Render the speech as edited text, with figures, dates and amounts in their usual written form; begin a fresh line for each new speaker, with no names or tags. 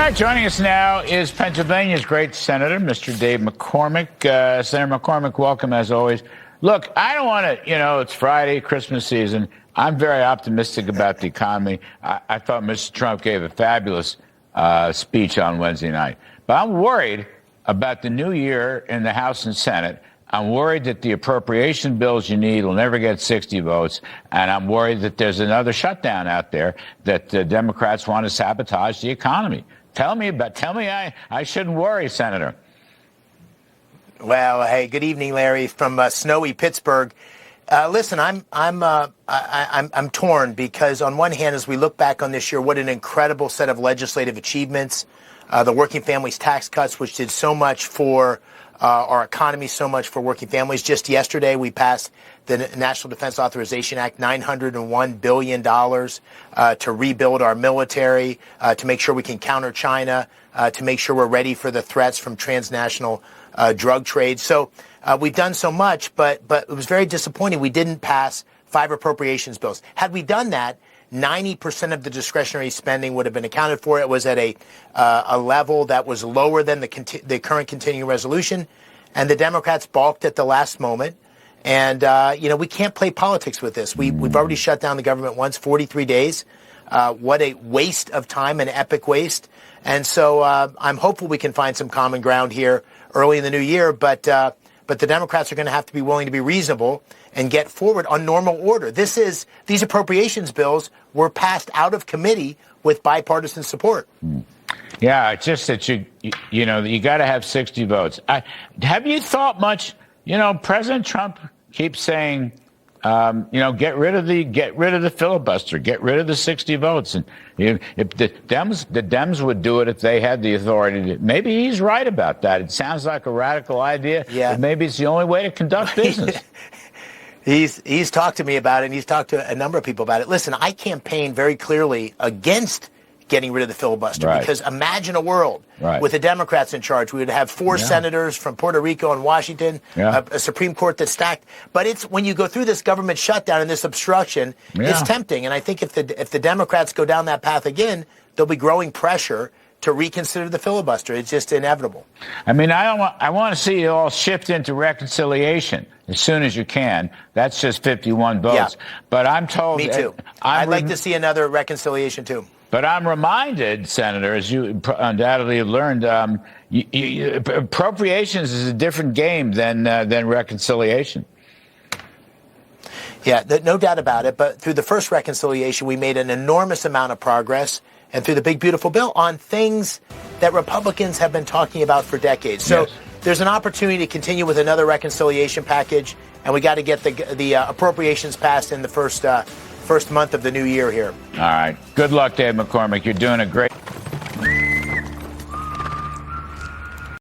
right, joining us now is Pennsylvania's great senator, Mr. Dave McCormick. Senator McCormick, welcome as always. Look, I don't want to, it's Friday, Christmas season. I'm very optimistic about the economy. I thought Mr. Trump gave a fabulous speech on Wednesday night. But I'm worried about the new year in the House and Senate. I'm worried that the appropriation bills you need will never get 60 votes. And I'm worried that there's another shutdown out there that the Democrats want to sabotage the economy. Tell me I shouldn't worry, Senator.
Well, hey, good evening, Larry, from snowy Pittsburgh. Listen, I'm torn because on one hand, as we look back on this year, what an incredible set of legislative achievements. The Working Families Tax Cuts, which did so much for our economy, so much for working families. Just yesterday, we passed the National Defense Authorization Act, $901 billion to rebuild our military, to make sure we can counter China, to make sure we're ready for the threats from transnational drug trade. So we've done so much, but it was very disappointing we didn't pass 5 appropriations bills. Had we done that, 90% of the discretionary spending would have been accounted for. It was at a level that was lower than the current continuing resolution, and the Democrats balked at the last moment. And we can't play politics with this. We've already shut down the government once, 43 days. What a waste of time, an epic waste. And so I'm hopeful we can find some common ground here early in the new year. But the Democrats are going to have to be willing to be reasonable and get forward on normal order. These appropriations bills were passed out of committee with bipartisan support.
Yeah, it's just that you got to have 60 votes. Have you thought much? President Trump keeps saying, get rid of the filibuster, get rid of the 60 votes, and if the Dems would do it if they had the authority. Maybe he's right about that. It sounds like a radical idea.
Yeah.
But maybe it's the only way to conduct business.
He's talked to me about it, and he's talked to a number of people about it. Listen, I campaigned very clearly against getting rid of the filibuster,
right,
because imagine a world
right,
with the Democrats in charge. We would have 4 senators from Puerto Rico and Washington, a Supreme Court that's stacked. But it's when you go through this government shutdown and this obstruction, it's tempting. And I think if the Democrats go down that path again, there'll be growing pressure to reconsider the filibuster. It's just inevitable.
I mean, I want to see it all shift into reconciliation as soon as you can. That's just 51 votes. Yeah. But I'm told...
Me too. I'd like to see another reconciliation, too.
But I'm reminded, Senator, as you undoubtedly have learned, appropriations is a different game than reconciliation.
Yeah, no doubt about it. But through the first reconciliation, we made an enormous amount of progress. And through the big, beautiful bill on things that Republicans have been talking about for decades. So there's an opportunity to continue with another reconciliation package, and we got to get the appropriations passed in the first month of the new year here.
All right. Good luck, Dave McCormick. You're doing a great